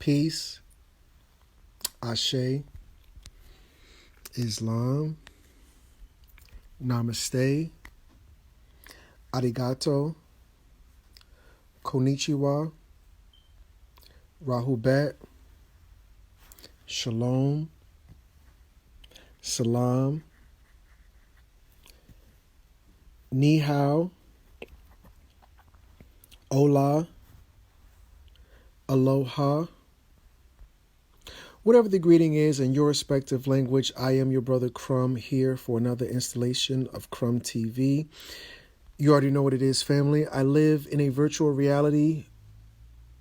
Peace, Ashe, Islam, Namaste, Arigato, Konnichiwa, Rahubet, Shalom, Salam, Ni Hao, Hola, Aloha. Whatever the greeting is in your respective language, I am your brother Crumb here for another installation of Crumb TV. You already know what it is, family. I live in a virtual reality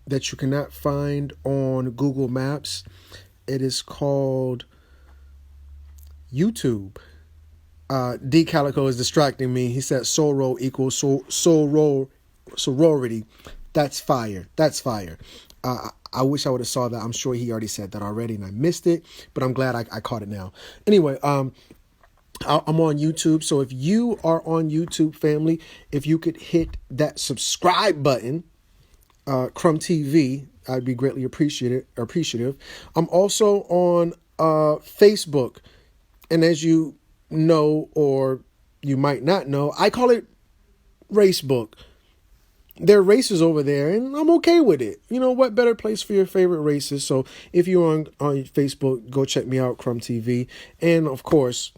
that you cannot find on Google Maps. It is called YouTube. D Calico is distracting me. He said soror equals sorority. That's fire. That's fire. I wish I would have saw that. I'm sure he already said that already and I missed it, but I'm glad I caught it now. Anyway, I'm on YouTube. So if you are on YouTube, family, if you could hit that subscribe button, Crumb TV, I'd be greatly appreciative. I'm also on Facebook. And as you know, or you might not know, I call it Racebook. There are races over there, and I'm okay with it. You know what better place for your favorite races? So if you're on Facebook, go check me out, Crumb TV. And of course,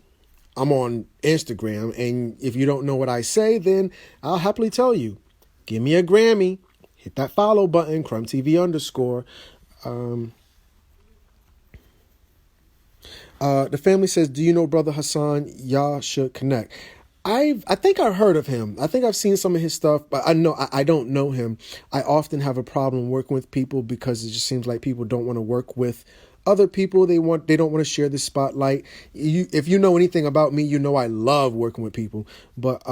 I'm on Instagram. And if you don't know what I say, then I'll happily tell you. Give me a Grammy. Hit that follow button, Crumb TV _. The family says, do you know Brother Hassan? Y'all should connect. I think I've heard of him. I think I've seen some of his stuff, but I don't know him. I often have a problem working with people because it just seems like people don't want to work with other people. They don't want to share the spotlight. If you know anything about me, you know I love working with people, but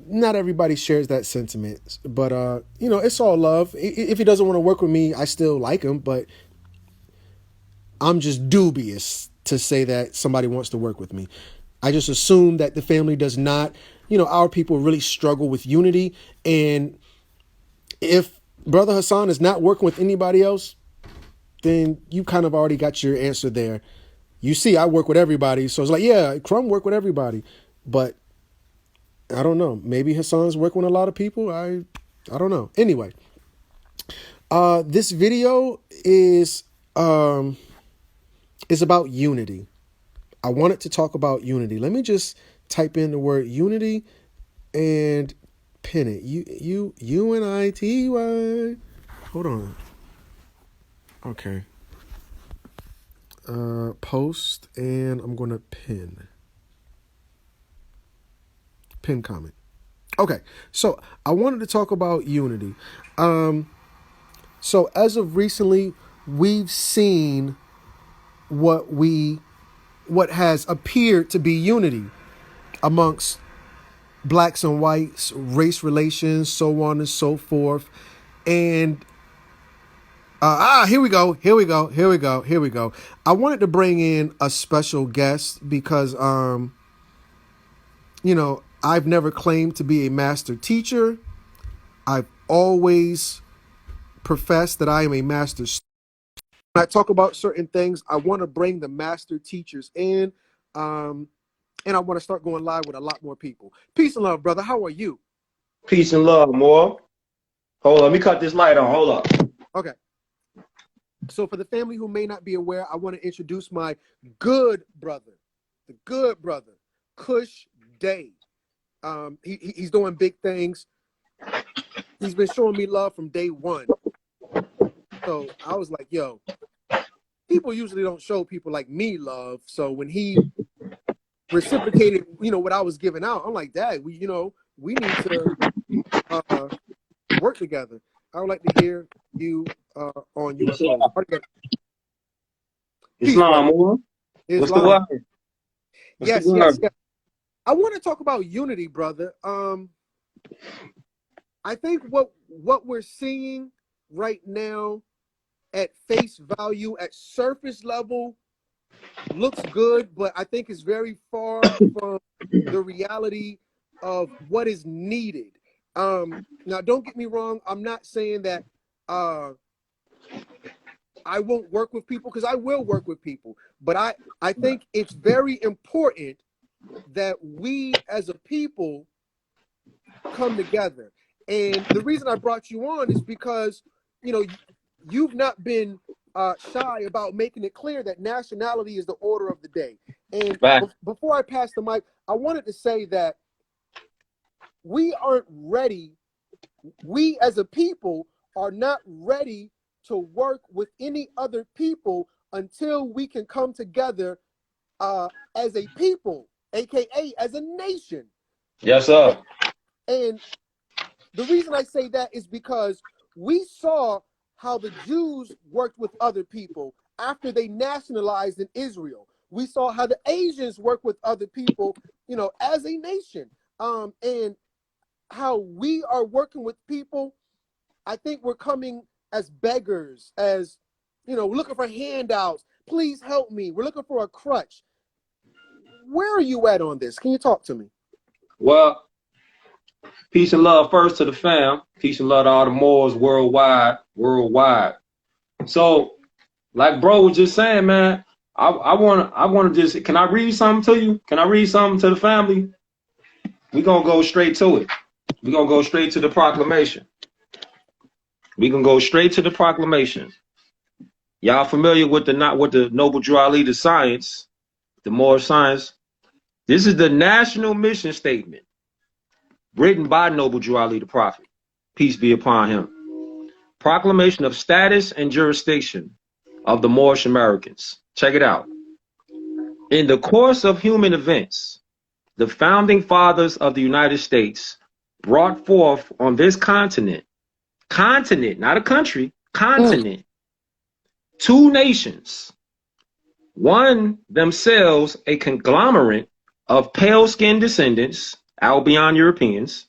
not everybody shares that sentiment. But it's all love. If he doesn't want to work with me, I still like him, but I'm just dubious to say that somebody wants to work with me. I just assume that the family does not, our people really struggle with unity. And if Brother Hassan is not working with anybody else, then you kind of already got your answer there. You see, I work with everybody. So it's like, yeah, Crumb work with everybody. But I don't know. Maybe Hassan's working with a lot of people. I don't know. Anyway, this video is about unity. I wanted to talk about unity. Let me just type in the word unity and pin it. UNITY. Hold on. Okay. Post, and I'm going to pin comment. Okay. So I wanted to talk about unity. So as of recently, we've seen what has appeared to be unity amongst blacks and whites, race relations, so on and so forth. And here we go. I wanted to bring in a special guest because I've never claimed to be a master teacher. I've always professed that I am a master student. When I talk about certain things, I want to bring the master teachers in, and I want to start going live with a lot more people. Peace and love, brother. How are you? Peace and love, Moor. Hold on, let me cut this light on. Hold up. Okay. So for the family who may not be aware, I want to introduce my good brother, Cush Day. He's doing big things. He's been showing me love from day one. So I was like, yo, people usually don't show people like me love. So when he reciprocated, what I was giving out, I'm like, Dad, we need to work together. I would like to hear you on UFO. Islam, Moor. What's the word? Yes. I want to talk about unity, brother. I think what we're seeing right now at face value, at surface level, looks good, but I think it's very far from the reality of what is needed. Now, don't get me wrong. I'm not saying that I won't work with people, because I will work with people. But I think it's very important that we as a people come together. And the reason I brought you on is because, you know, you've not been shy about making it clear that nationality is the order of the day. And Right. before I pass the mic, I wanted to say that we aren't ready. We as a people are not ready to work with any other people until we can come together as a people, aka as a nation. Yes, sir. And the reason I say that is because we saw how the Jews worked with other people after they nationalized in Israel. We saw how the Asians work with other people, you know, as a nation. And how we are working with people, I think we're coming as beggars, as, you know, looking for handouts. Please help me. We're looking for a crutch. Where are you at on this? Can you talk to me? Well, peace and love first to the fam. Peace and love to all the Moors worldwide. So, like bro was just saying, man, I wanna just, can I read something to you? Can I read something to the family? We're gonna go straight to it. We're gonna go straight to the proclamation. Y'all familiar with the Noble Drew Ali, the science, the Moor science? This is the national mission statement written by Noble Drew Ali, the prophet. Peace be upon him. Proclamation of status and jurisdiction of the Moorish Americans. Check it out. In the course of human events, the founding fathers of the United States brought forth on this continent, not a country, continent, two nations, one themselves a conglomerate of pale-skinned descendants, Albion Europeans,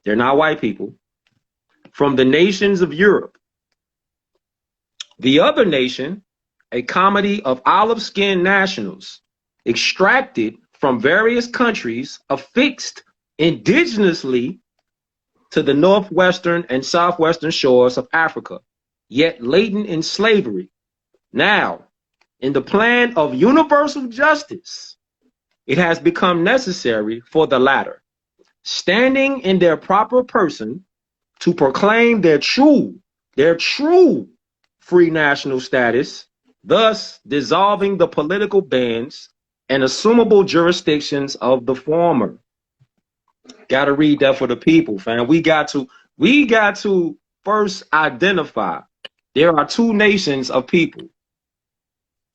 they're not white people, from the nations of Europe. The other nation, a comedy of olive-skinned nationals, extracted from various countries affixed indigenously to the northwestern and southwestern shores of Africa, yet latent in slavery. Now, in the plan of universal justice, it has become necessary for the latter, standing in their proper person, to proclaim their true free national status, thus dissolving the political bands and assumable jurisdictions of the former. Got to read that for the people, fam. We got to first identify there are two nations of people.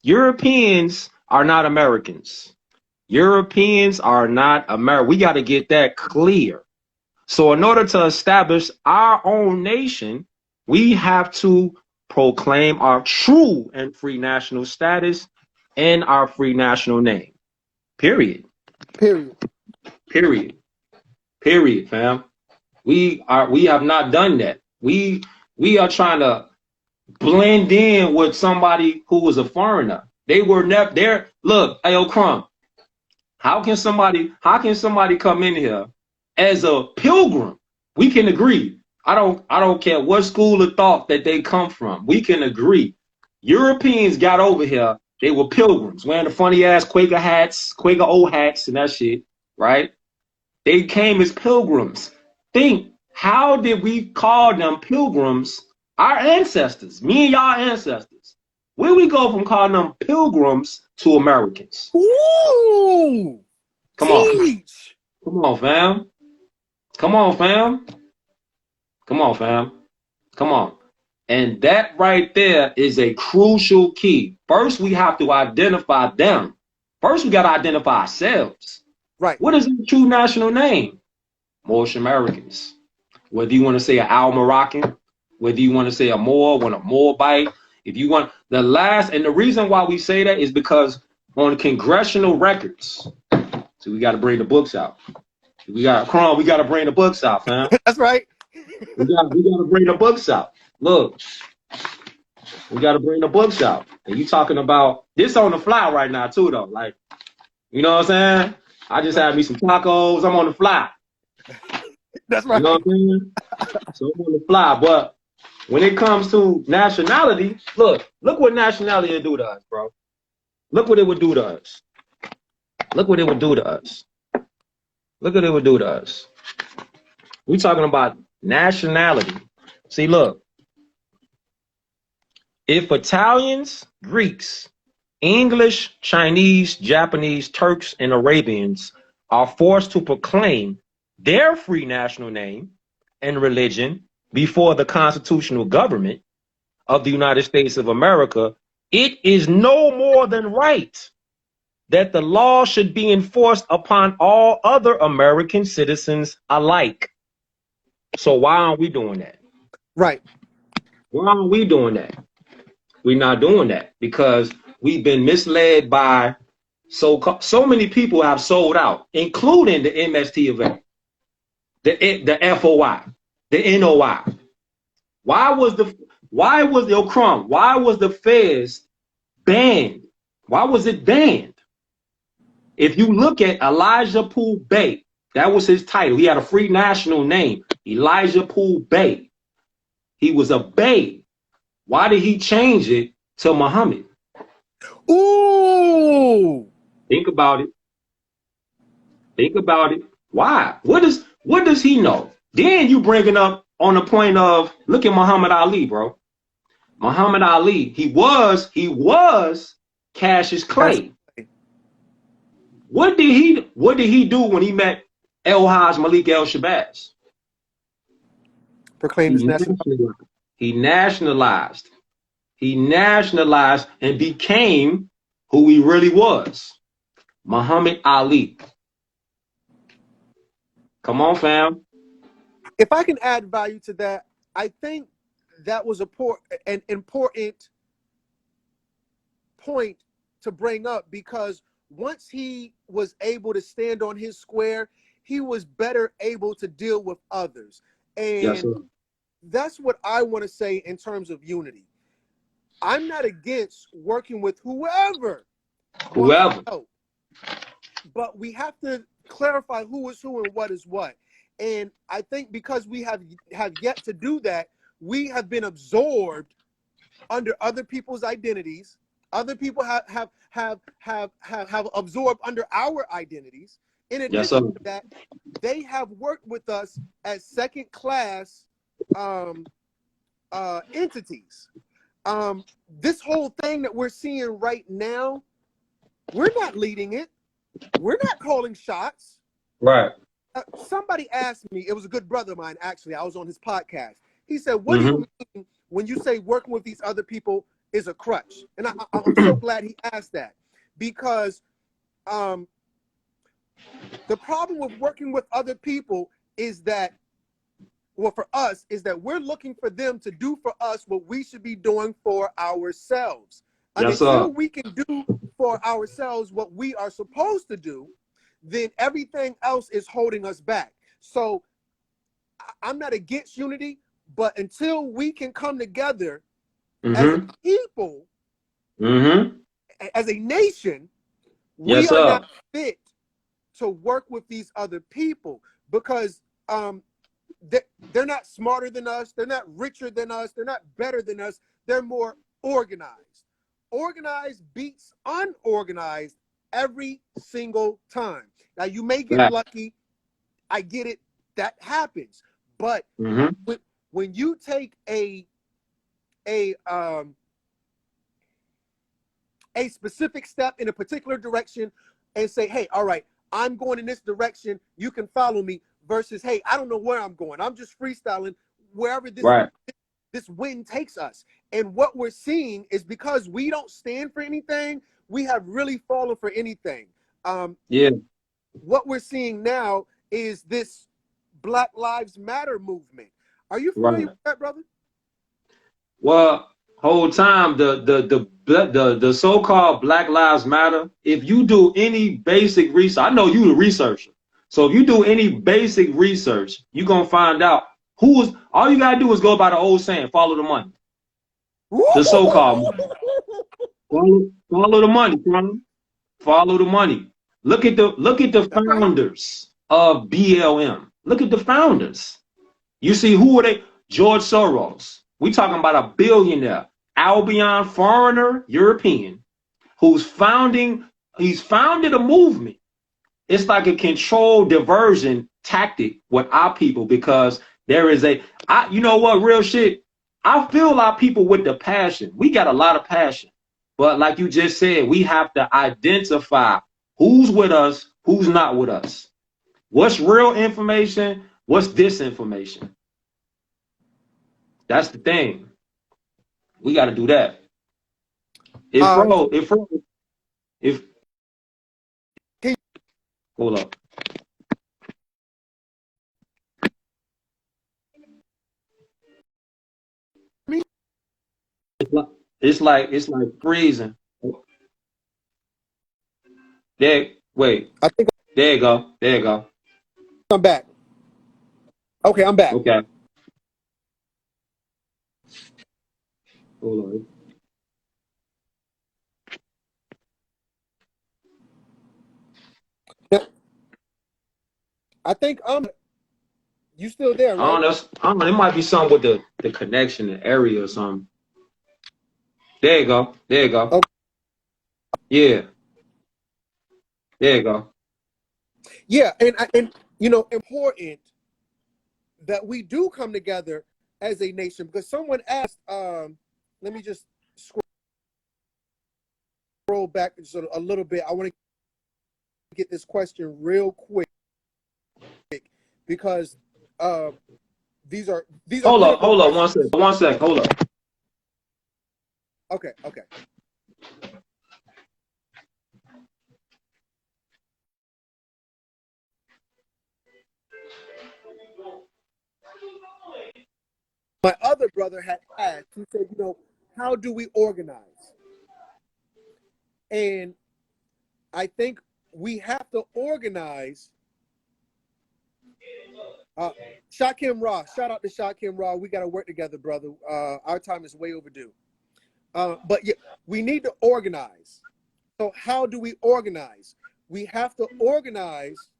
Europeans are not Americans. Europeans are not America. We got to get that clear. So in order to establish our own nation, we have to proclaim our true and free national status and our free national name. Period. Period, fam. We have not done that. We are trying to blend in with somebody who was a foreigner. They were never there. Look, hey, Crumb, how can somebody come in here as a pilgrim? We can agree. I don't care what school of thought that they come from. We can agree. Europeans got over here. They were pilgrims, wearing the funny ass Quaker hats, Quaker old hats and that shit, right? They came as pilgrims. Think, how did we call them pilgrims? Our ancestors, me and y'all ancestors. Where we go from calling them pilgrims to Americans? Ooh, Come on. teach. Come on, fam. Come on, fam. Come on, fam. Come on. And that right there is a crucial key. First, we have to identify them. First, we got to identify ourselves. Right. What is the true national name? Moorish Americans. Whether you want to say an Al Moroccan, whether you want to say a Moor, a Moorbite, if you want the last, and the reason why we say that is because on congressional records, so we got to bring the books out. We got Crumb, we got to bring the books out, fam. That's right. we got to bring the books out. Look, we got to bring the books out. And you talking about this on the fly right now too, though. Like, you know what I'm saying? I just had me some tacos. I'm on the fly. That's right. You know what I'm saying? So I'm on the fly, but when it comes to nationality, look what nationality would do to us, bro. Look what it would do to us. Look what it would do to us. Look what it would do to us. We're talking about nationality. See, look, if Italians, Greeks, English, Chinese, Japanese, Turks, and Arabians are forced to proclaim their free national name and religion before the constitutional government of the United States of America, it is no more than right that the law should be enforced upon all other American citizens alike. So why aren't we doing that? Right. Why aren't we doing that? We're not doing that because we've been misled by so many people have sold out, including the MST event, the FOI, the NOI. Why was the Crumb? Why was the Fez banned? Why was it banned? If you look at Elijah Poole Bey, that was his title. He had a free national name, Elijah Poole Bey. He was a Bey. Why did he change it to Muhammad? Ooh. Think about it. Think about it. Why? What does he know? Then you bring it up on the point of, look at Muhammad Ali, bro. Muhammad Ali, he was Cassius Clay. What did he do when he met El-Haj Malik El-Shabazz? Proclaimed his nationality. He nationalized. He nationalized and became who he really was. Muhammad Ali. Come on, fam. If I can add value to that, I think that was an important point to bring up, because once he was able to stand on his square, he was better able to deal with others. And yes, that's what I want to say in terms of unity. I'm not against working with whoever. But we have to clarify who is who and what is what. And I think because we have yet to do that, we have been absorbed under other people's identities. Other people have absorbed under our identities. In addition to that, they have worked with us as second-class entities. This whole thing that we're seeing right now, we're not leading it. We're not calling shots. Right. Somebody asked me, it was a good brother of mine, actually. I was on his podcast. He said, what do you mean when you say working with these other people is a crutch? And I'm so glad he asked that, because the problem with working with other people is that, well, for us, is that we're looking for them to do for us what we should be doing for ourselves. And until we can do for ourselves what we are supposed to do, then everything else is holding us back. So I'm not against unity, but until we can come together as a people, as a nation, we are not fit to work with these other people, because they're not smarter than us. They're not richer than us. They're not better than us. They're more organized. Organized beats unorganized every single time. Now, you may get lucky. I get it. That happens. But when you take a specific step in a particular direction and say, hey, all right, I'm going in this direction, you can follow me, versus, hey, I don't know where I'm going. I'm just freestyling wherever this wind takes us. And what we're seeing is, because we don't stand for anything, we have really fallen for anything. What we're seeing now is this Black Lives Matter movement. Are you familiar with that, brother? Well, whole time the so-called Black Lives Matter, if you do any basic research, I know you the researcher. So if you do any basic research, you're gonna find out all you gotta do is go by the old saying, follow the money. The so-called money. Follow the money, bro. Follow the money. Look at the founders of BLM. Look at the founders. You see, who are they? George Soros, We talking about a billionaire, Albion foreigner, European, he's founded a movement. It's like a controlled diversion tactic with our people because there is you know what, real shit. I feel like people with the passion. We got a lot of passion, but like you just said, we have to identify who's with us, who's not with us. What's real information? What's disinformation? That's the thing. We got to do that. If hold up. It's like freezing. Wait. I think There you go. There you go. I'm back. Okay, I'm back. Okay. Hold on. I think you still there, right? I don't know. It might be something with the connection, the area or something. There you go. There you go. Okay. Yeah. There you go. Yeah, and you know, important that we do come together as a nation because someone asked. Let me just scroll back just a little bit. I want to get this question real quick because these are Hold up 1 second. Hold up. Okay. My other brother had asked, he said, you know, how do we organize? And I think we have to organize. Shakim Ra, shout out to Shakim Ra. We got to work together, brother. Our time is way overdue. But yeah, we need to organize. So how do we organize? We have to organize,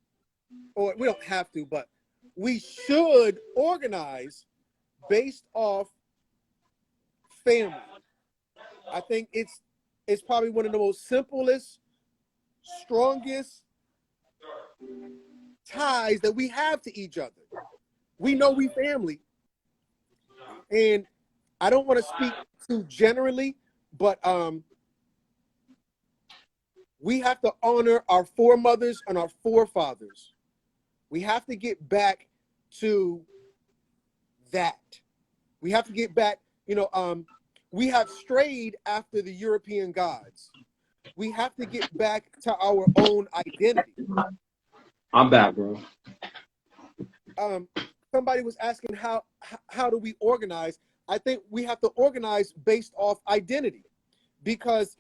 or we don't have to, but we should organize based off family. I think it's probably one of the most simplest, strongest ties that we have to each other. We know we family. And I don't want to speak too generally, but we have to honor our foremothers and our forefathers. We have to get back to that. We have to get back, you know, we have strayed after the European gods. We have to get back to our own identity. I'm back, bro. Somebody was asking how do we organize? I think we have to organize based off identity, because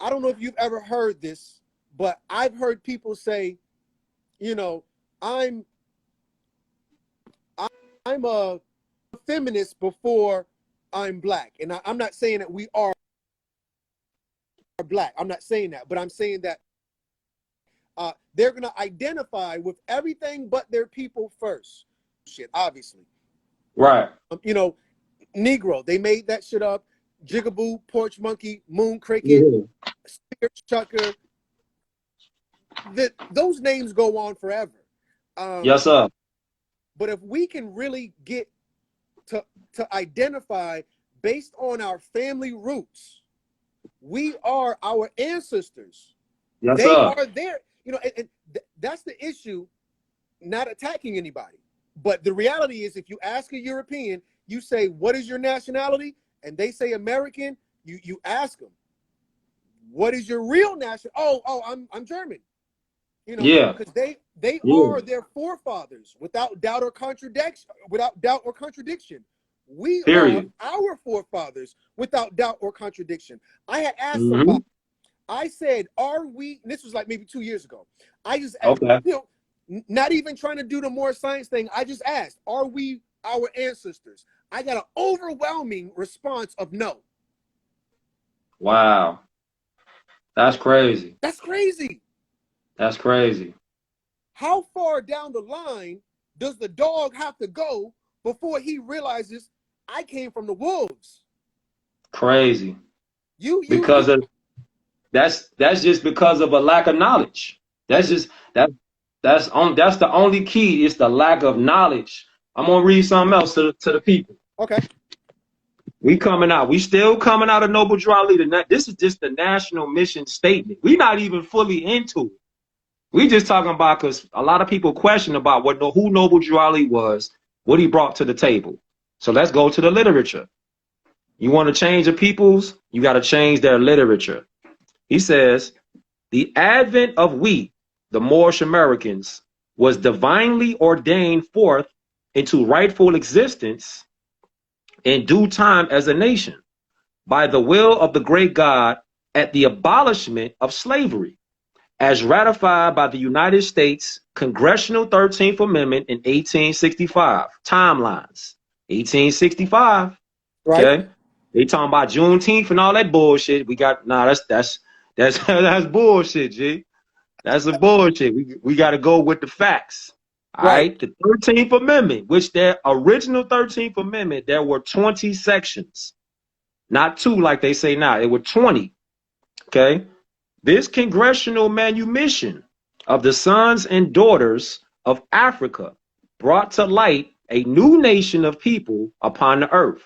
I don't know if you've ever heard this, but I've heard people say, you know, I'm a feminist before I'm black. And I'm not saying that we are black. I'm not saying that, but I'm saying that they're going to identify with everything but their people first. Shit, obviously. Right. You know, Negro, they made that shit up. Jigaboo, Porch Monkey, Moon Cricket, Spirit Chucker. Those names go on forever. Yes, sir. But if we can really get to identify based on our family roots, we are our ancestors. Yes, they sir. are there. You know, and that's the issue, not attacking anybody. But the reality is, if you ask a European, you say, what is your nationality? And they say American, you ask them, what is your real nationality? Oh, I'm German. You know, Yeah. because they are their forefathers without doubt or contradiction. We Period. are our forefathers without doubt or contradiction. I had asked somebody, I said, are we, and this was like maybe 2 years ago. I just asked, you know, not even trying to do the more science thing. I just asked, are we our ancestors? I got an overwhelming response of no. Wow. That's crazy. That's crazy. That's crazy. How far down the line does the dog have to go before he realizes I came from the wolves. Crazy. You Because of that's just because of a lack of knowledge. That's just that's the only key. It's the lack of knowledge. I'm gonna read something else to the people. okay. We coming out. We still coming out of Noble Drew Ali. This is just the national mission statement. We not even fully into it. We just talking about because a lot of people question about who Noble Drew Ali was, what he brought to the table. So let's go to the literature. You want to change the peoples, you got to change their literature. He says, the advent of we, the Moorish Americans, was divinely ordained forth into rightful existence in due time as a nation by the will of the great God at the abolishment of slavery, as ratified by the United States Congressional 13th Amendment in 1865. Timelines. 1865. Right. Okay. They talking about Juneteenth and all that bullshit. We got that's that's bullshit, G. That's a bullshit. We got to go with the facts. All right. The 13th Amendment, which their original 13th Amendment, there were 20 sections, not 2 like they say now. It were 20. Okay. This congressional manumission of the sons and daughters of Africa brought to light a new nation of people upon the earth.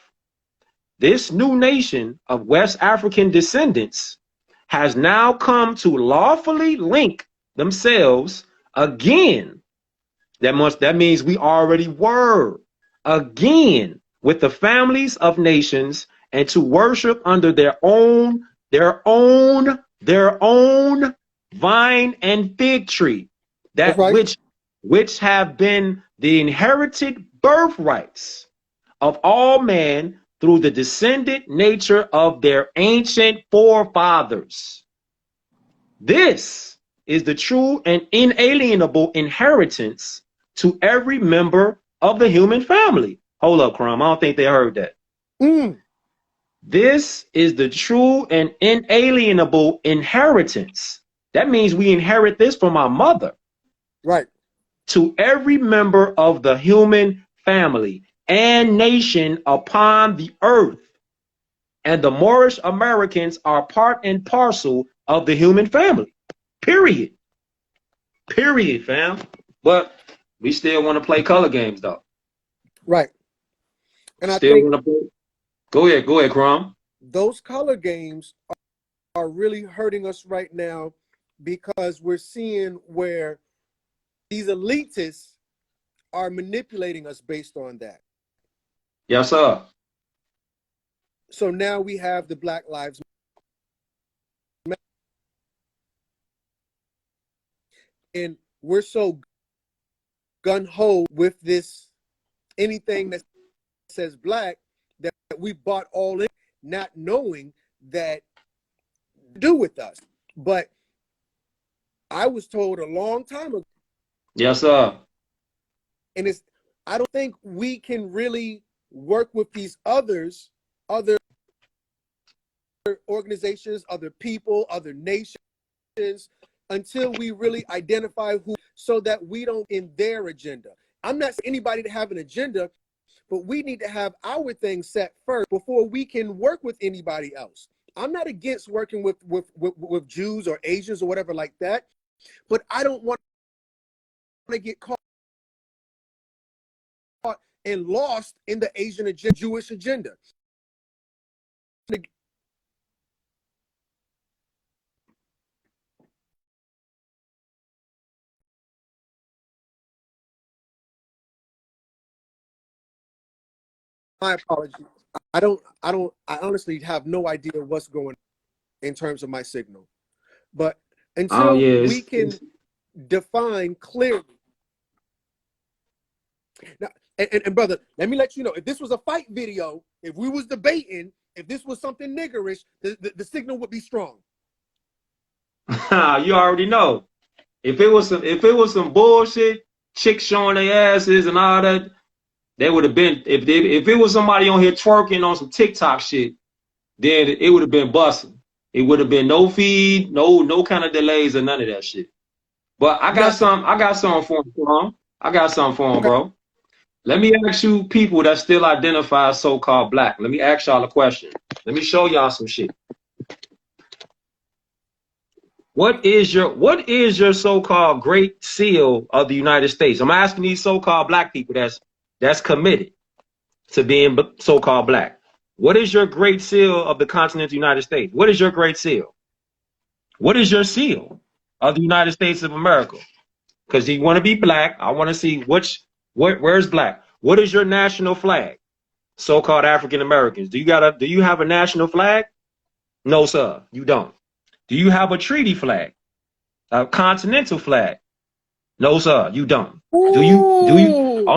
This new nation of West African descendants has now come to lawfully link themselves again. That means we already were again with the families of nations and to worship under their own vine and fig tree, that right. which have been the inherited birthrights of all men through the descendant nature of their ancient forefathers. This is the true and inalienable inheritance to every member of the human family. Hold up, Crumb. I don't think they heard that. This is the true and inalienable inheritance. That means we inherit this from our mother. Right. To every member of the human family and nation upon the earth. And the Moorish Americans are part and parcel of the human family. Period. Period, fam. But we still want to play color games, though. Right. And still I think want to play. Go ahead, Crumb. Those color games are really hurting us right now because we're seeing where these elitists are manipulating us based on that. Yes, sir. So now we have the Black Lives Matter. And we're so gun-ho with this, anything that says black, that we bought all in, not knowing that do with us. But I was told a long time ago. Yes, sir. And I don't think we can really work with these other organizations, other people, other nations, until we really identify who, so that we don't in their agenda. I'm not saying anybody to have an agenda, but we need to have our thing set first before we can work with anybody else. I'm not against working with Jews or Asians or whatever like that, but I don't want to get caught and lost in the Asian agenda, Jewish agenda. My apologies. I honestly have no idea what's going on in terms of my signal. But until we can define clearly. Now, and brother, let me let you know, if this was a fight video, if we was debating, if this was something niggerish, the signal would be strong. You already know. If it was some bullshit, chicks showing their asses and all that, they would have been, if it was somebody on here twerking on some TikTok shit, then it would have been busting. It would have been no feed, no kind of delays or none of that shit. But I got something for him, bro. I got something for him, bro. Let me ask you people that still identify as so-called black. Let me ask y'all a question. Let me show y'all some shit. What is your so-called great seal of the United States? I'm asking these so-called black people that's committed to being so-called black. What is your great seal of the continent of the United States? What is your great seal? What is your seal of the United States of America? Because you want to be black. I want to see where's black? What is your national flag? So-called African Americans. Do you have a national flag? No, sir, you don't. Do you have a treaty flag? A continental flag? No, sir, you don't. Do you? Ooh.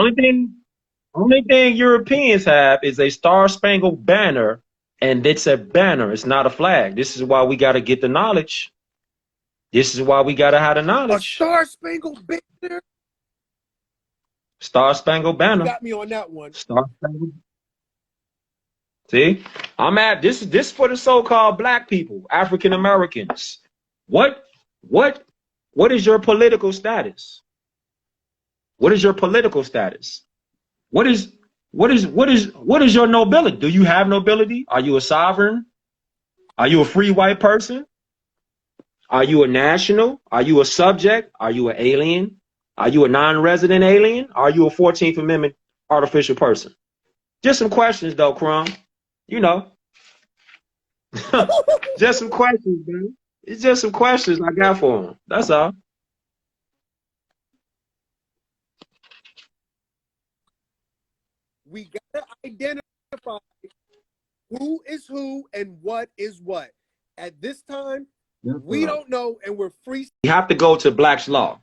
Only thing Europeans have is a star-spangled banner, and it's a banner. It's not a flag. This is why we got to get the knowledge. This is why we got to have the A knowledge. star-spangled banner? Star-spangled banner. You got me on that one. Star-spangled. See, I'm at this for the so-called black people, African Americans. What is your political status? What is your political status? What is your nobility? Do you have nobility? Are you a sovereign? Are you a free white person? Are you a national? Are you a subject? Are you an alien? Are you a non-resident alien? Are you a 14th Amendment artificial person? Just some questions though, Crumb. You know. Just some questions, man. It's just some questions I got for him. That's all. We gotta identify who is who and what is what. At this time, we don't know, and we're free. You have to go to Black's Law.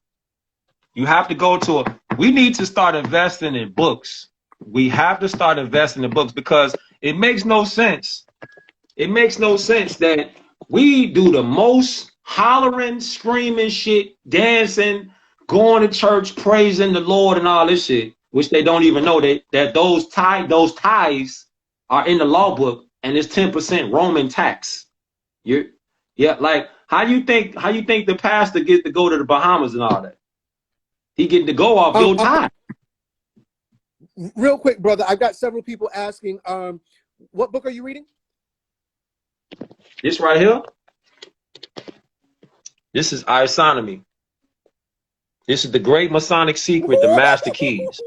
You have to go to we need to start investing in books. We have to start investing in books because it makes no sense. It makes no sense that we do the most hollering, screaming shit, dancing, going to church, praising the Lord and all this shit, which they don't even know that those tithes are in the law book and it's 10% Roman tax. Like how you think the pastor gets to go to the Bahamas and all that? He getting to go off your tithe. Real quick, brother, I've got several people asking, what book are you reading? This right here. This is Isonomy. This is the great Masonic secret, the master keys.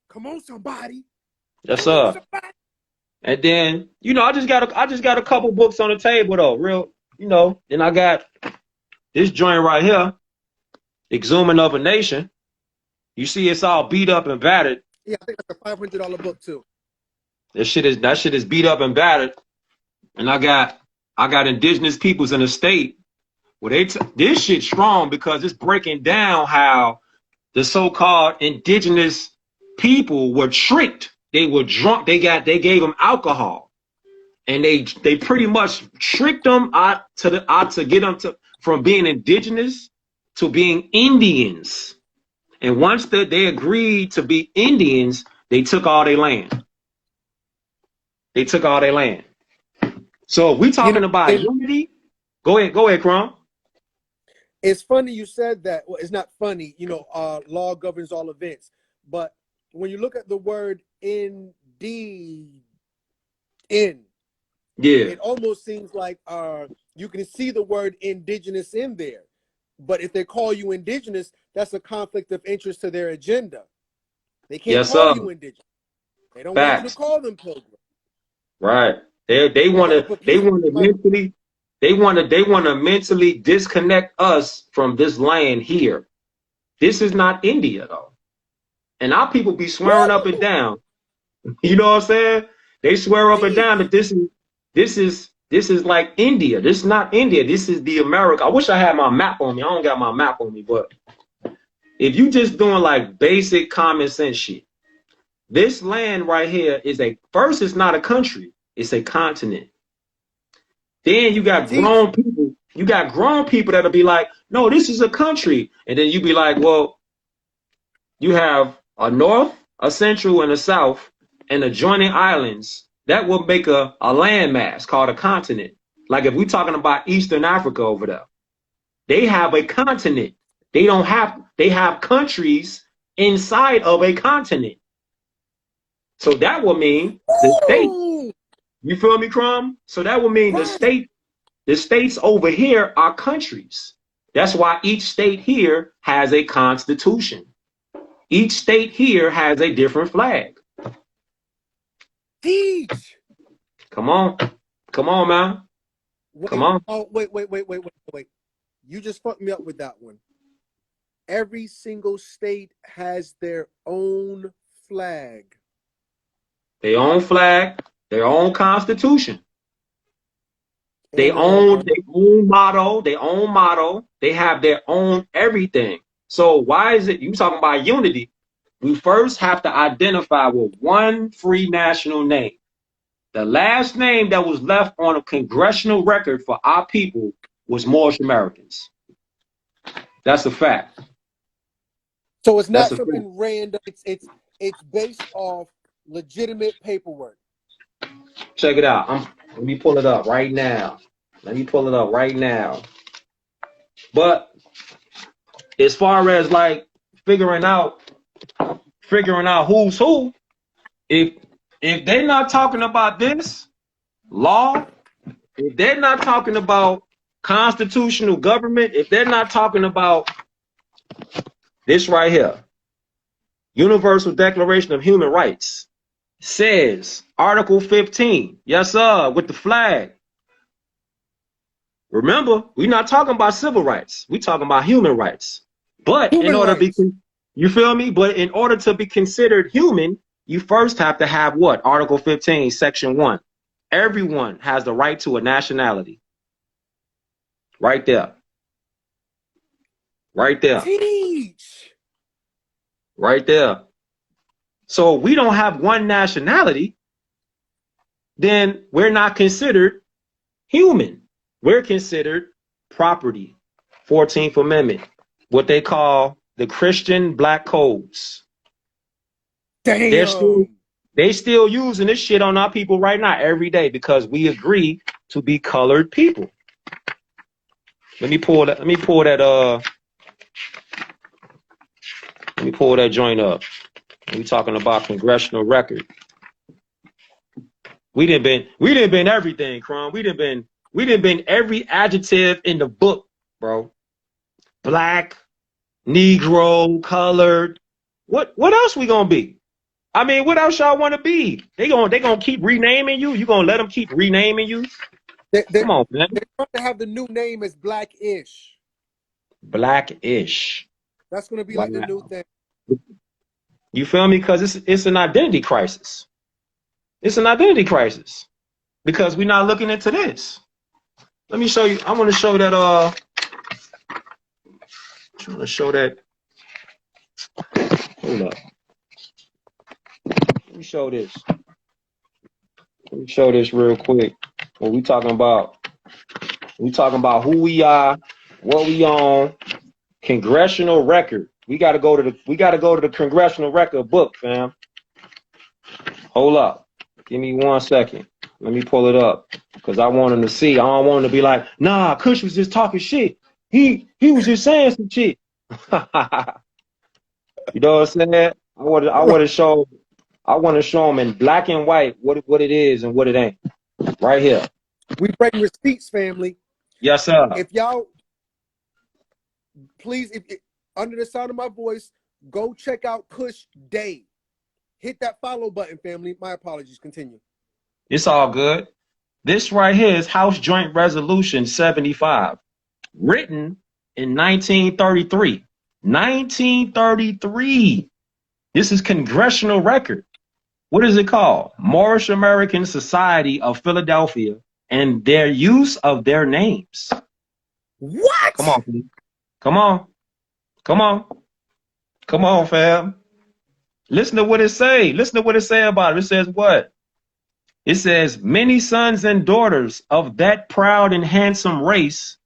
Come on, somebody. Yes, sir. And then, I just got a couple books on the table though, Then I got this joint right here, Exhuming of a Nation. You see, it's all beat up and battered. Yeah, I think that's a $500 book too. That shit is beat up and battered. And I got indigenous peoples in the state where this shit's strong because it's breaking down how the so-called indigenous people were tricked. They were drunk. They gave them alcohol, and they pretty much tricked them to get them from being indigenous to being Indians. And once they agreed to be Indians, they took all their land. They took all their land. So if we talking about unity, go ahead, Crumb. It's funny you said that. Well, it's not funny. Law governs all events. But when you look at the word it almost seems like you can see the word indigenous in there. But if they call you indigenous, that's a conflict of interest to their agenda. They can't call you indigenous. They don't want you to call them pilgrim. Right. They want to mentally disconnect us from this land here. This is not India though. And our people be swearing up and down. You know what I'm saying? They swear up and down that this is like India. This is not India. This is the America. I wish I had my map on me. I don't got my map on me, but if you just doing like basic common sense shit, this land right here first, it's not a country, it's a continent. Then you got grown people. You got grown people that'll be like, no, this is a country. And then you be like, well, you have a north, a central, and a south, and adjoining islands. That will make a landmass called a continent. Like if we're talking about Eastern Africa over there, they have a continent. They have countries inside of a continent. So that would mean the state. Ooh, You feel me, Crumb? So that would mean right. the states over here are countries. That's why each state here has a constitution. Each state here has a different flag. Teach. Come on. Come on, man. Come Wait. on. Oh, wait. You just fucked me up with that one. Every single state has their own flag. Their own flag, their own constitution. They And own their own motto, their own motto. They have their own everything. So why is it you talking about unity? We first have to identify with one free national name. The last name that was left on a congressional record for our people was Moorish Americans. That's a fact. so it's That's not a fact. something random. It's based off legitimate paperwork. Check it out. Let me pull it up right now. Let me pull it up right now. But as far as like figuring out who's who, if they're not talking about this law, if they're not talking about constitutional government, if they're not talking about this right here, Universal Declaration of Human Rights says, Article 15, yes sir, with the flag. Remember, we're not talking about civil rights. We're talking about human rights. But in Human order to be, rights. you feel me? But in order to be considered human, you first have to have what? Article 15, Section 1. Everyone has the right to a nationality. Right there. Right there. Teach. Right there. So we don't have one nationality, then we're not considered human. We're considered property. 14th Amendment. What they call the Christian Black Codes. They Damn. still using this shit on our people right now every day because we agree to be colored people. Let me pull that joint up. We talking about congressional record. We done been everything, Crumb. We done been every adjective in the book, bro. Black, Negro, colored. What else we gonna be? I mean, what else y'all want to be? They gonna keep renaming you? You gonna let them keep renaming you? Come on, man. They're trying to have the new name as Blackish. Blackish. That's going to be Wow. like the new thing. You feel me? Because it's an identity crisis. It's an identity crisis because we're not looking into this. Let me show you. I want to show that. I'm trying to show that. Hold up. Let me show this. Let me show this real quick. What we talking about? We talking about who we are, what we on, congressional record. We gotta go to the congressional record book, fam. Hold up. Give me 1 second. Let me pull it up. Because I want him to see. I don't want him to be like, nah, Cush was just talking shit. He was just saying some shit. You know what I'm saying? I want to show him in black and white what it is and what it ain't. Right here. We bring receipts, family. Yes, sir. If y'all, please, if under the sound of my voice, go check out Cush Day. Hit that follow button, family. My apologies. Continue. It's all good. This right here is House Joint Resolution 75, written in 1933. 1933. This is congressional record. What is it called? Moorish American Society of Philadelphia and their use of their names. What? Come on, please. Come on. Come on. Come on, fam. Listen to what it say. Listen to what it say about it. It says what? It says, many sons and daughters of that proud and handsome race,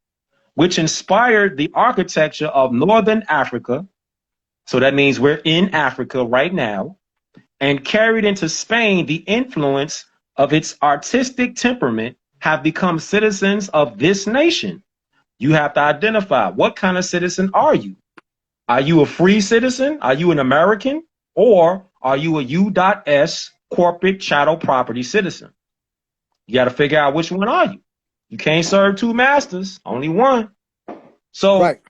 which inspired the architecture of Northern Africa. So that means we're in Africa right now, and carried into Spain the influence of its artistic temperament, have become citizens of this nation. You have to identify what kind of citizen are you? Are you a free citizen? Are you an American? Or are you a U.S. corporate chattel property citizen. You got to figure out which one are you. You can't serve two masters, only one. So Right.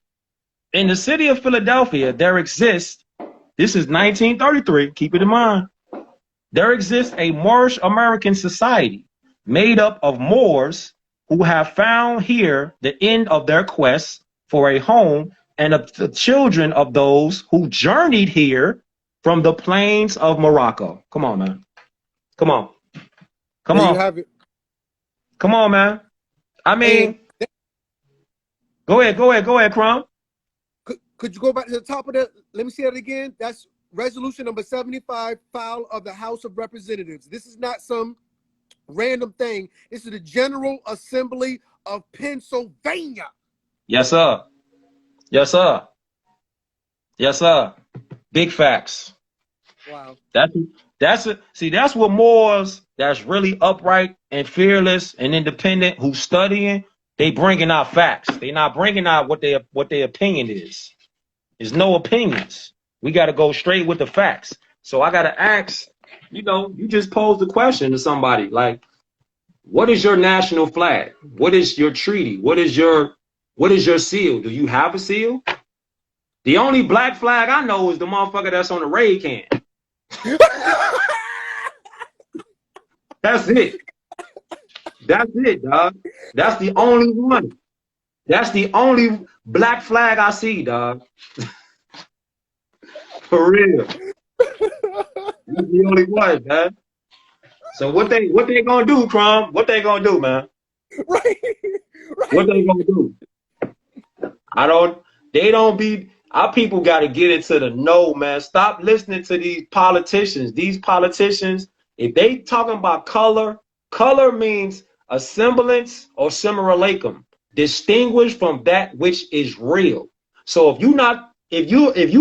in the city of Philadelphia, there exists, this is 1933, keep it in mind, there exists a Moorish American society made up of Moors who have found here the end of their quest for a home and of the children of those who journeyed here from the plains of Morocco. Come on, man. Come on. Come There on. you have it. Come on, man. I mean, go ahead, Crumb. Could you go back to the top of that? Let me say it again. That's resolution number 75, file of the House of Representatives. This is not some random thing. This is the General Assembly of Pennsylvania. Yes, sir. Yes, sir. Yes, sir. Big facts. Wow. That's what Moors that's really upright and fearless and independent who's studying, they bringing out facts. They not bringing out what their opinion is. There's no opinions. We got to go straight with the facts. So I got to ask, you just posed the question to somebody like, what is your national flag? What is your treaty? What is your seal? Do you have a seal? The only black flag I know is the motherfucker that's on the raid can. That's it. That's it, dog. That's the only one. That's the only black flag I see, dog. For real. That's the only one, man. So what they gonna do, Crumb? What they gonna do, man? Right. What they gonna do? Our people gotta get into the know, man. Stop listening to these politicians. These politicians, if they talking about color means a semblance or simulacrum, distinguished from that which is real. So if you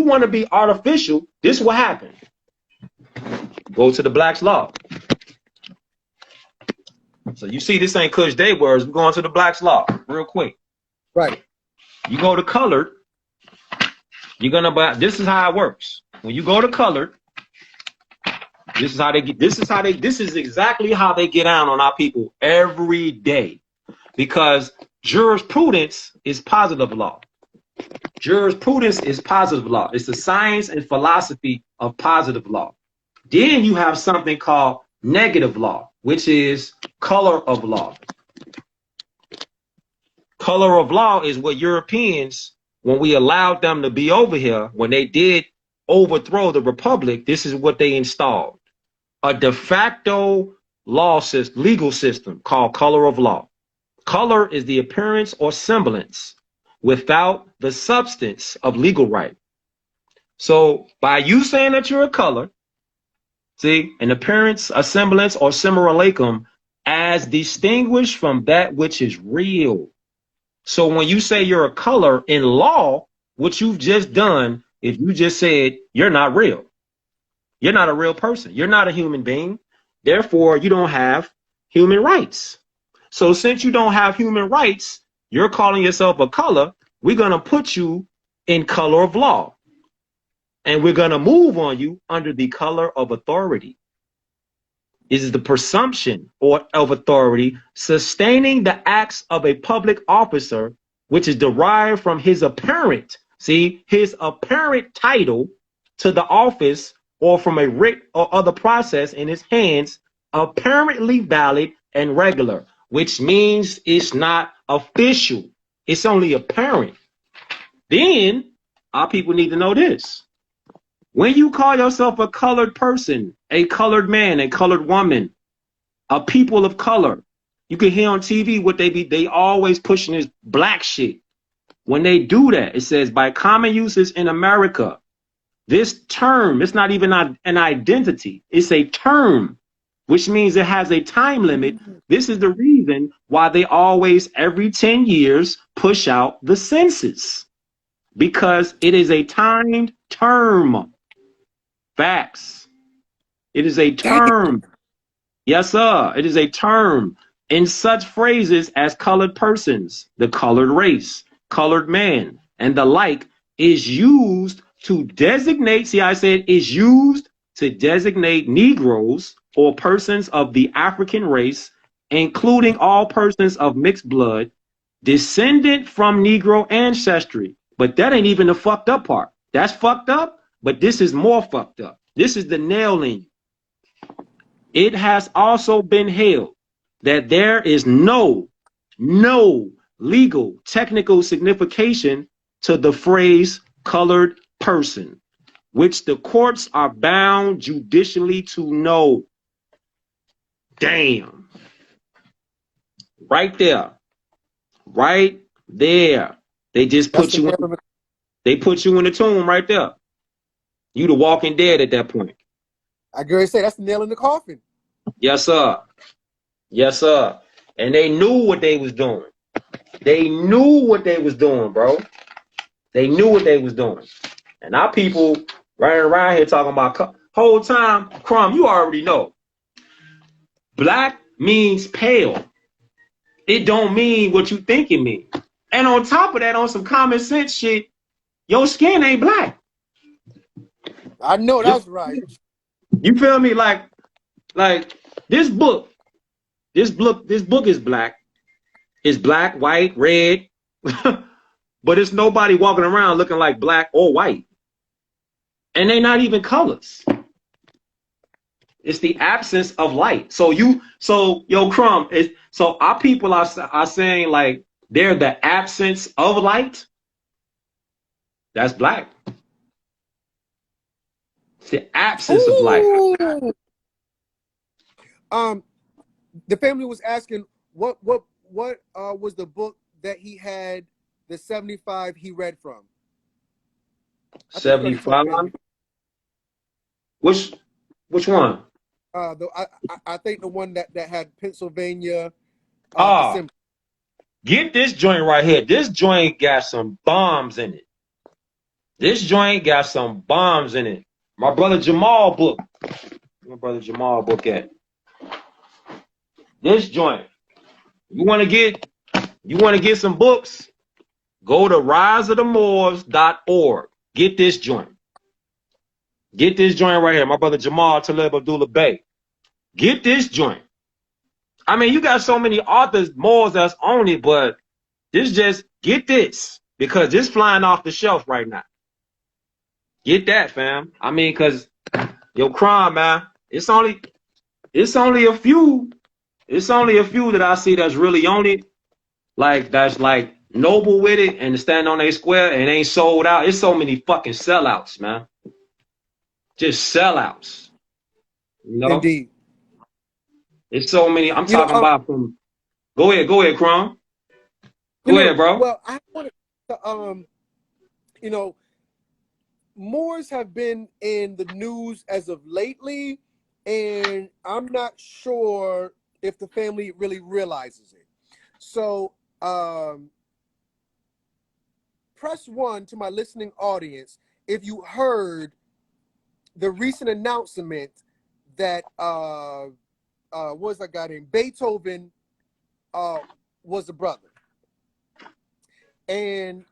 want to be artificial, this will happen. Go to the Black's Law. So you see, this ain't Cush Day words. We're going to the Black's Law real quick. Right. You go to colored, you're gonna buy. This is how it works. When you go to colored, this is exactly how they get out on our people every day. Because jurisprudence is positive law. Jurisprudence is positive law. It's the science and philosophy of positive law. Then you have something called negative law, which is color of law. Color of law is what Europeans, when we allowed them to be over here, when they did overthrow the republic, this is what they installed. A de facto legal system called color of law. Color is the appearance or semblance without the substance of legal right. So by you saying that you're a color, see, an appearance, a semblance, or simulacrum as distinguished from that which is real. So when you say you're a color in law, what you've just done, if you just said you're not real, you're not a real person, you're not a human being, therefore you don't have human rights. So since you don't have human rights, you're calling yourself a color, we're going to put you in color of law. And we're going to move on you under the color of authority. This is the presumption of authority sustaining the acts of a public officer, which is derived from his apparent title to the office or from a writ or other process in his hands, apparently valid and regular, which means it's not official. It's only apparent. Then our people need to know this. When you call yourself a colored person, a colored man, a colored woman, a people of color, you can hear on TV what they always pushing is black shit. When they do that, it says by common uses in America, this term, it's not even an identity. It's a term, which means it has a time limit. This is the reason why they always, every 10 years, push out the census. Because it is a timed term. Facts. It is a term. Yes, sir. It is a term in such phrases as colored persons, the colored race, colored man, and the like is used to designate. See, I said is used to designate Negroes or persons of the African race, including all persons of mixed blood, descendant from Negro ancestry. But that ain't even the fucked up part. That's fucked up, but this is more fucked up. This is the nail in you. It has also been held that there is no legal technical signification to the phrase colored person, which the courts are bound judicially to know. Damn. Right there. Right there. They just put you in, they put you in the tomb right there. You the walking dead at that point. I gotta say that's the nail in the coffin. Yes, sir. Yes, sir. And they knew what they was doing. They knew what they was doing, bro. They knew what they was doing. And our people running around here talking about whole time, Crumb, you already know. Black means pale. It don't mean what you think it means. And on top of that, on some common sense shit, your skin ain't black. I know that's right. You feel me? Like this book is black. It's black, white, red, but it's nobody walking around looking like black or white. And they're not even colors. It's the absence of light. So yo, Crumb, so our people are saying like they're the absence of light. That's black. It's the absence of light. The family was asking what was the book that he had the 75 he read from? 75. Which one? I think the one that had Pennsylvania. Get this joint right here. This joint got some bombs in it. This joint got some bombs in it. My brother Jamal book. My brother Jamal book at. This joint. You want to get some books? Go to riseofthemoors.org. Get this joint. Get this joint right here. My brother Jamal Talib Abdullah Bey. Get this joint. I mean, you got so many authors, Moors that's on it, but get this because this flying off the shelf right now. Get that, fam. I mean, cause yo, Crumb, man, it's only a few that I see that's really on it, that's like noble with it and stand on their square and ain't sold out. It's so many fucking sellouts, man. Just sellouts. You know? Indeed. It's so many. I'm talking about from. Go ahead, Crumb. Go ahead, bro. Well, I wanted to, Moors have been in the news as of lately, and I'm not sure if the family really realizes it. So, press 1 to my listening audience if you heard the recent announcement that what's that guy named Beethoven was a brother. And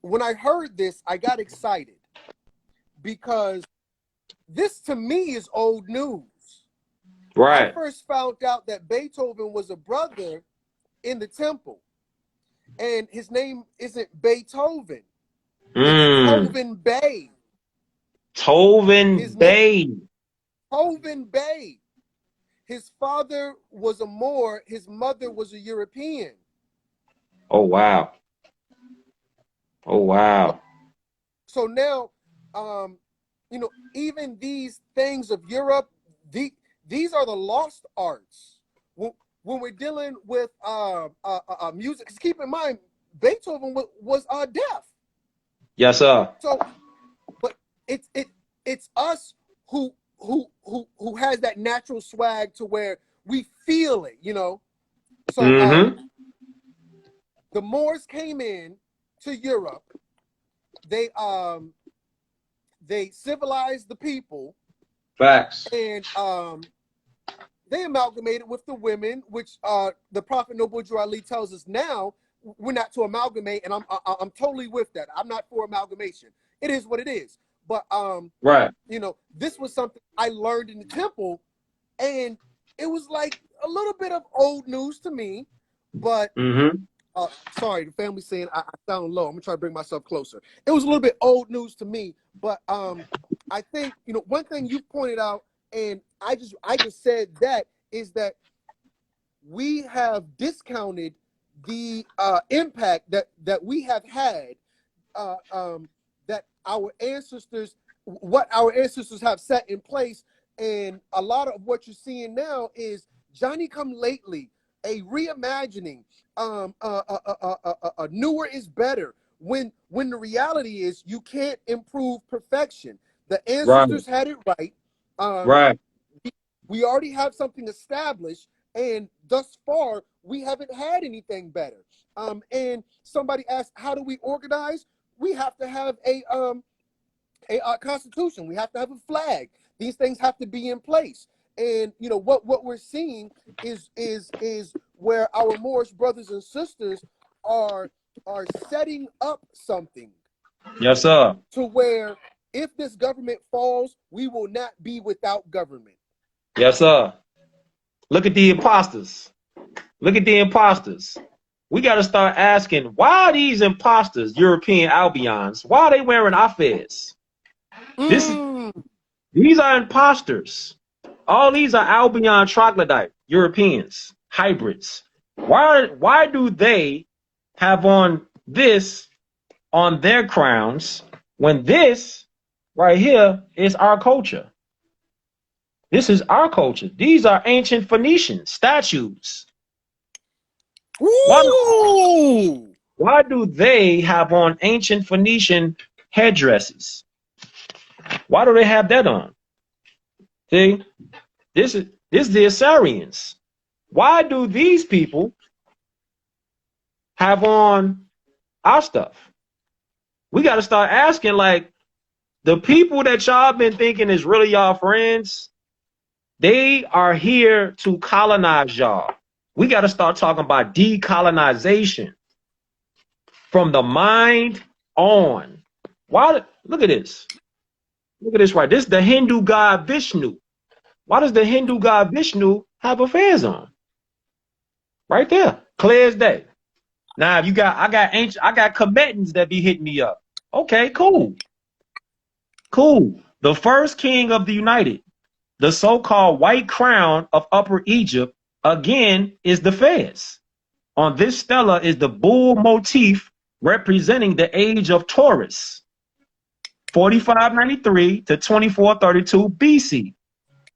when I heard this, I got excited because this to me is old news. Right. I first found out that Beethoven was a brother in the temple, and his name isn't Beethoven. It's Tovin Bey. Tovin Bey. Tovin Bey. His father was a Moor. His mother was a European. Oh, wow. Oh, wow. So now, even these things of Europe, these are the lost arts. When we're dealing with music, because keep in mind, Beethoven was deaf. Yes, sir. So, but it's us who has that natural swag to where we feel it, So the Moors came in to Europe. They civilized the people. Facts. And they amalgamated with the women, which the Prophet Noble Drew Ali tells us now we're not to amalgamate, and I'm totally with that. I'm not for amalgamation. It is what it is. But right. This was something I learned in the temple And it was like a little bit of old news to me, but Mm-hmm. sorry, the family's saying I sound low. I'm gonna try to bring myself closer. It was a little bit old news to me, but I think one thing you pointed out, and I just said that is that we have discounted the impact that we have had, that what our ancestors have set in place. And a lot of what you're seeing now is Johnny come lately, a reimagining, a newer is better, when the reality is you can't improve perfection. The Right. ancestors had it right. um, Right. we already have something established, and thus far we haven't had anything better. And somebody asked, how do we organize? We have to have a constitution. We have to have a flag. These things have to be in place. And what we're seeing is where our Moorish brothers and sisters are setting up something Yes, sir. to where if this government falls, we will not be without government. Yes, sir. Look at the imposters. Look at the imposters. We got to start asking, why are these imposters, European Albions, why are they wearing affairs? These are imposters. All these are Albion troglodyte, Europeans, hybrids. Why do they have on this on their crowns when this right here is our culture? This is our culture. These are ancient Phoenician statues. Why do they have on ancient Phoenician headdresses? Why do they have that on? See, this is the Assyrians. Why do these people have on our stuff? We got to start asking, like, the people that y'all been thinking is really y'all friends, they are here to colonize y'all. We got to start talking about decolonization from the mind on. Why? Look at this. Look at this right. This is the Hindu god Vishnu. Why does the Hindu god Vishnu have affairs on? Right there, clear as day. Now, if I got combatants that be hitting me up. Okay, cool. Cool. The first king of the United, the so-called white crown of Upper Egypt, again, is the Fez. On this stela is the bull motif representing the age of Taurus, 4593 to 2432 BC.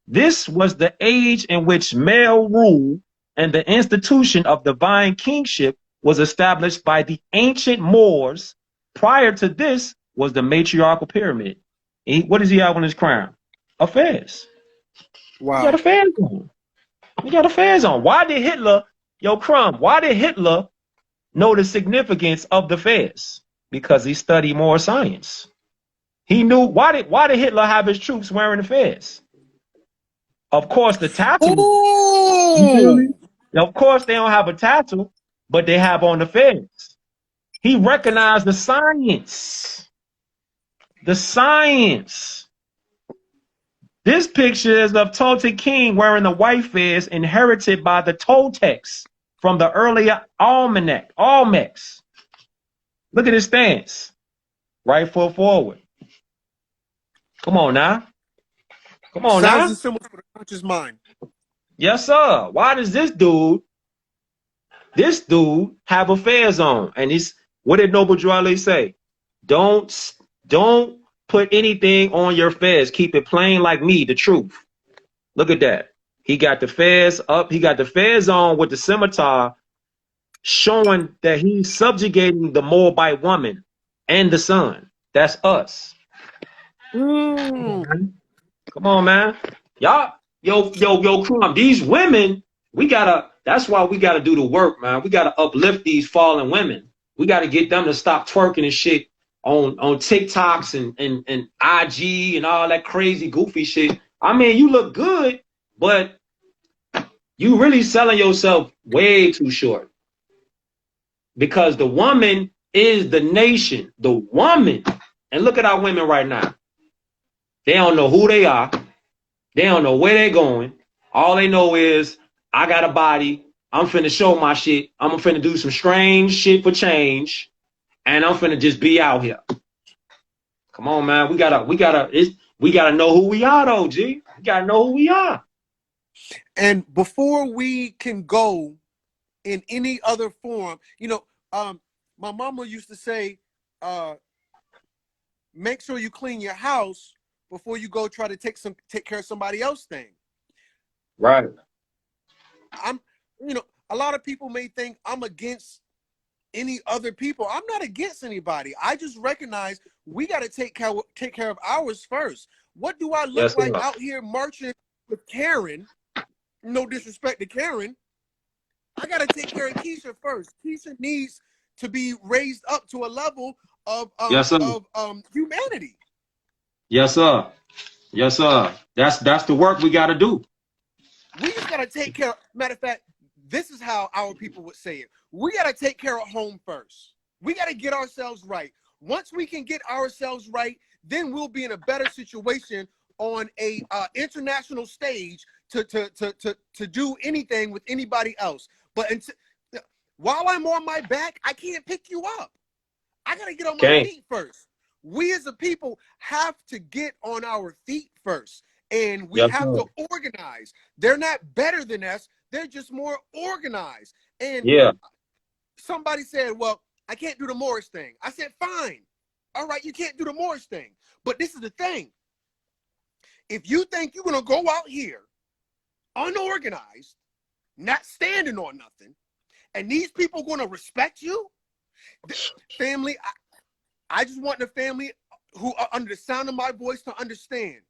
This was the age in which male rule and the institution of divine kingship was established by the ancient Moors. Prior to this was the matriarchal pyramid. What does he have on his crown? A fez. Wow. He got a fez on. He got a fez on. Why did Hitler, Crumb, why did Hitler know the significance of the fez? Because he studied more science. He knew, why did Hitler have his troops wearing the fez? Of course, the tattoo. You feel me? Of course, they don't have a tattoo, but they have on the fez. He recognized the science. The science. This picture is of Toltec king wearing the white fez inherited by the Toltecs from the earlier Olmecs. Look at his stance. Right foot forward. Come on now. Come on now. Sounds and symbols for the conscious mind. Yes, sir. Why does this dude have a fez on? And what did Noble Drew Ali say? Don't put anything on your fez. Keep it plain like me, the truth. Look at that. He got the fez up. He got the fez on with the scimitar, showing that he's subjugating the Moabite woman and the son. That's us. Come on, man. Y'all, yo, Crumb. These women, that's why we gotta do the work, man. We gotta uplift these fallen women. We gotta get them to stop twerking and shit on TikToks and IG and all that crazy goofy shit. I mean, you look good, but you really selling yourself way too short. Because the woman is the nation. The woman. And look at our women right now. They don't know who they are. They don't know where they're going. All they know is I got a body. I'm finna show my shit. I'm finna do some strange shit for change, and I'm finna just be out here. Come on, man. We gotta know who we are, though, G. We gotta know who we are. And before we can go in any other form, my mama used to say, make sure you clean your house before you go try to take care of somebody else's thing. Right. A lot of people may think I'm against any other people. I'm not against anybody. I just recognize we got to take care of ours first. What do I look like out here marching with Karen? No disrespect to Karen. I got to take care of Keisha first. Keisha needs to be raised up to a level of humanity. Yes, sir. Yes, sir. That's the work we got to do. We just got to take care. Matter of fact, this is how our people would say it. We got to take care of home first. We got to get ourselves right. Once we can get ourselves right, then we'll be in a better situation on a international stage to do anything with anybody else. But while I'm on my back, I can't pick you up. I got to get on my feet first. We as a people have to get on our feet first. And we have to organize. They're not better than us. They're just more organized. And somebody said, well, I can't do the Moorish thing. I said, fine. All right, you can't do the Moorish thing. But this is the thing. If you think you're going to go out here unorganized, not standing on nothing, and these people going to respect you, family, I just want the family who are under the sound of my voice to understand.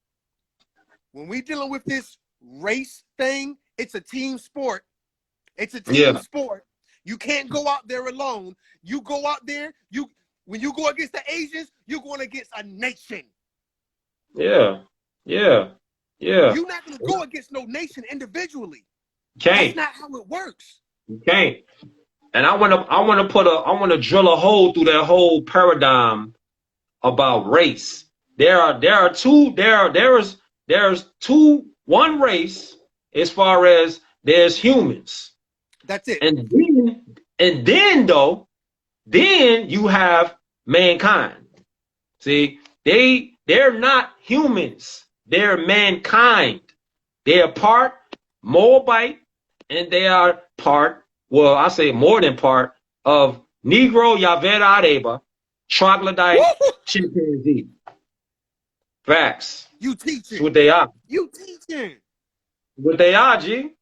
When we're dealing with this race thing, it's a team sport. It's a team sport. You can't go out there alone. You go out there, when you go against the Asians, you're going against a nation. Yeah. You're not going to go against no nation individually. Can't. That's not how it works. You can't. And I want to drill a hole through that whole paradigm about race. There's one race as far as there's humans. That's it. And then you have mankind. See, they're not humans. They're mankind. They are part Moabite, and they are part, well, I say more than part, of Negro, Yavera Areba, troglodyte, chimpanzee. Facts. You teaching. That's what they are. You teaching. What they are, G.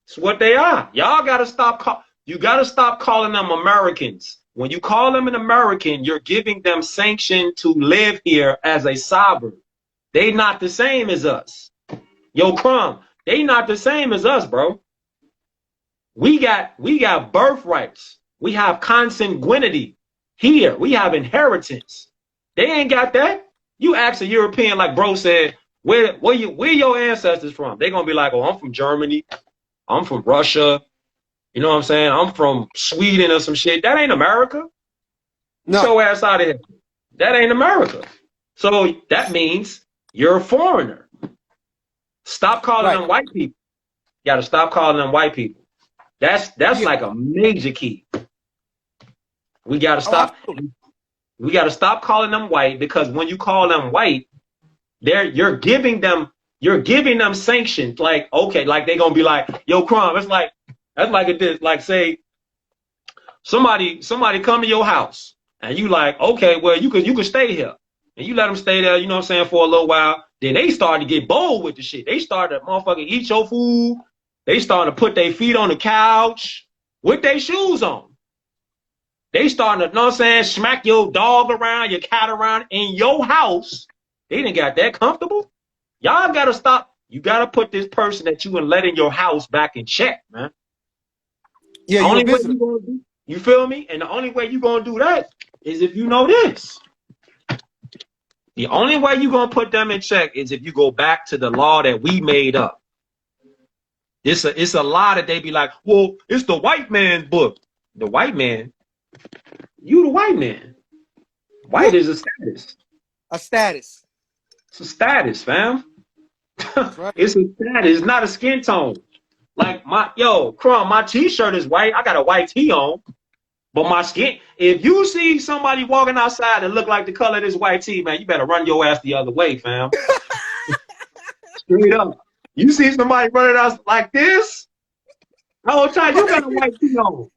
It's what they are. Y'all gotta stop. You gotta stop calling them Americans. When you call them an American, you're giving them sanction to live here as a sovereign. They not the same as us. Yo, Crumb, they not the same as us, bro. We got birthrights. We have consanguinity here. We have inheritance. They ain't got that. You ask a European, like bro said, where your ancestors from? They're gonna be like, oh, I'm from Germany. I'm from Russia. You know what I'm saying? I'm from Sweden or some shit. That ain't America. No. Get your ass out of here. That ain't America. So that means you're a foreigner. Stop calling them white people. You gotta stop calling them white people. That's like a major key. We gotta stop. We gotta stop calling them white, because when you call them white, you're giving them sanctions. Like, okay, like they gonna be like, yo, Crumb, that's like say somebody come to your house and you like, okay, well, you could stay here, and you let them stay there, you know what I'm saying, for a little while. Then they start to get bold with the shit. They start to motherfucking eat your food. They start to put their feet on the couch with their shoes on. They starting to, you know what I'm saying, smack your dog around, your cat around in your house. They didn't got that comfortable. Y'all gotta stop. You gotta put this person that you and let in your house back in check, man. Yeah, you feel me? And the only way you're gonna do that is if you know this. The only way you're gonna put them in check is if you go back to the law that we made up. It's a lie that they be like, well, it's the white man's book. The white man? You the white man. White is a status. A status. It's a status, fam. That's right. It's a status. It's not a skin tone. Like Crumb, my t-shirt is white. I got a white tee on, but my skin. If you see somebody walking outside and look like the color of this white tee, man, you better run your ass the other way, fam. Straight up. You see somebody running out like this, the whole time you got a white tee on.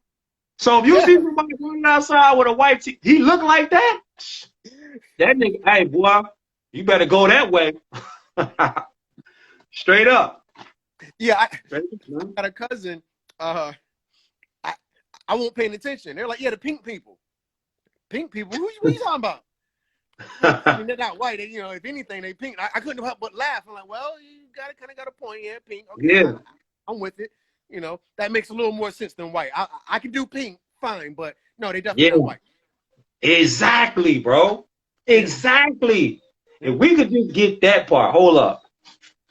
So if you see somebody running outside with a white tee, he look like that. That nigga, hey boy, you better go that way. Straight up. Yeah, I got a cousin. I won't pay attention. They're like, yeah, the pink people. Pink people? What are you talking about? I mean, they're not white. They, if anything, they pink. I couldn't help but laugh. I'm like, well, you kind of got a point. Yeah, pink. Okay, Yeah. I'm with it. That makes a little more sense than white. I can do pink, fine, but no, they definitely not white. Exactly, bro. Exactly. If we could just get that part, hold up.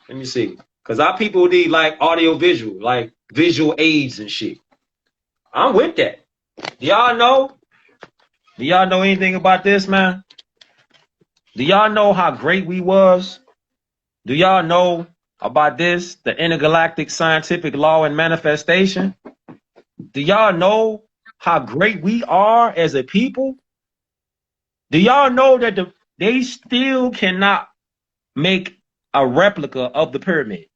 Let me see. Because our people need like audio visual, like visual aids and shit. I'm with that. Do y'all know? Do y'all know anything about this, man? Do y'all know how great we was? Do y'all know about this? The intergalactic scientific law and manifestation? Do y'all know how great we are as a people? Do y'all know that they still cannot make a replica of the pyramid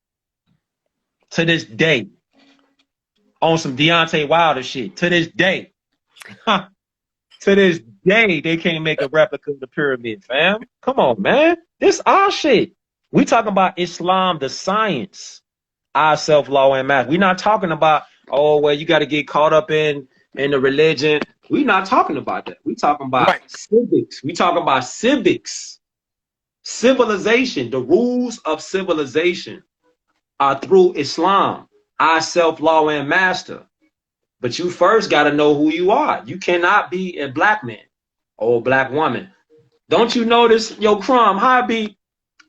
to this day on some Deontay Wilder shit? To this day. To this day, they can't make a replica of the pyramid, fam. Come on, man. This our shit. We talking about Islam, the science, our self-law and math. We're not talking about, oh, well, you got to get caught up in the religion. We're not talking about that. We talking about civics. We talking about civics. Civilization. The rules of civilization are through Islam, our self-law and master. But you first got to know who you are. You cannot be a black man or a black woman. Don't you notice, Crumb, how be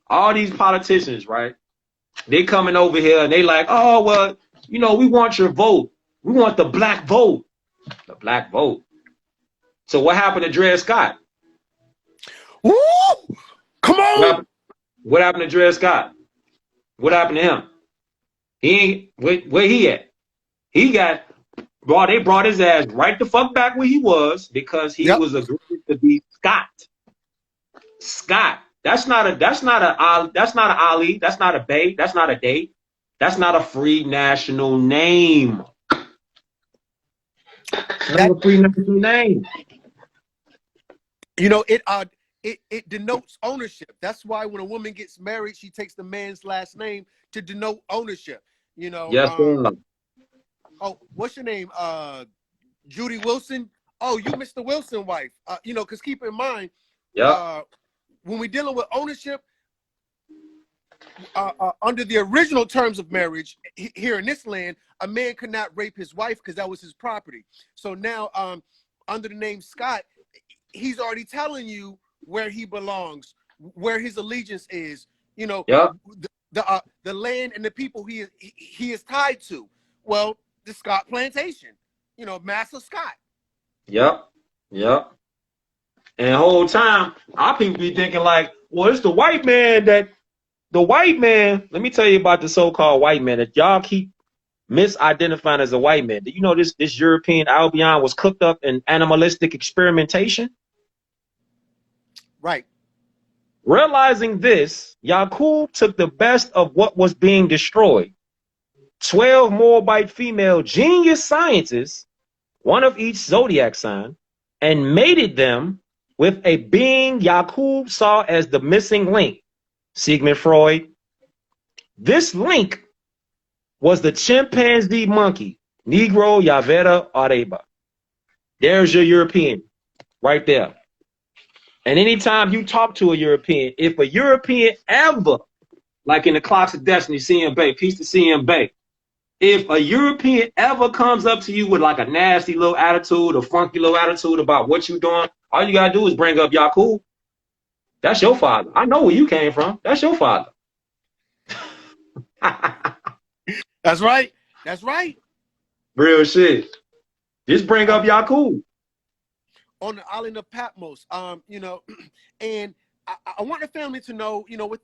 all these politicians, right? They coming over here and they like, oh, well, we want your vote. We want the black vote. The black vote. So what happened to Dred Scott? Woo! Come on! What happened to Dred Scott? What happened to him? He ain't, where he at? They brought his ass right the fuck back where he was because he was agreed to be Scott. Scott. That's not a Ali. That's not a Bay. That's not a Day. That's not a free national name. That's a free national name. It denotes ownership. That's why when a woman gets married, she takes the man's last name to denote ownership. Yes, sir. Oh, what's your name? Judy Wilson. Oh, you Mr. Wilson wife. Because keep in mind, when we're dealing with ownership, under the original terms of marriage here in this land, a man could not rape his wife because that was his property. So now, under the name Scott, he's already telling you where he belongs, where his allegiance is. The land and the people he is tied to. Well, the Scott plantation. Master Scott. Yep. And the whole time, our people be thinking like, well, it's the white man. Let me tell you about the so-called white man that y'all keep misidentifying as a white man. Do you know this European Albion was cooked up in animalistic experimentation? Right. Realizing this, Yaqub took the best of what was being destroyed. 12 Moabite female genius scientists, one of each zodiac sign, and mated them with a being Yaqub saw as the missing link, Sigmund Freud. This link was the chimpanzee monkey, Negro Yavera Areba. There's your European right there. And anytime you talk to a European, if a European ever, like in the Clocks of Destiny, CM Bay, peace to CM Bay, if a European ever comes up to you with like a nasty little attitude, a funky little attitude about what you're doing, all you gotta do is bring up Yaqub. That's your father. I know where you came from. That's your father. That's right. That's right. Real shit. Just bring up Yaqub. On the island of Patmos, and I want the family to know, with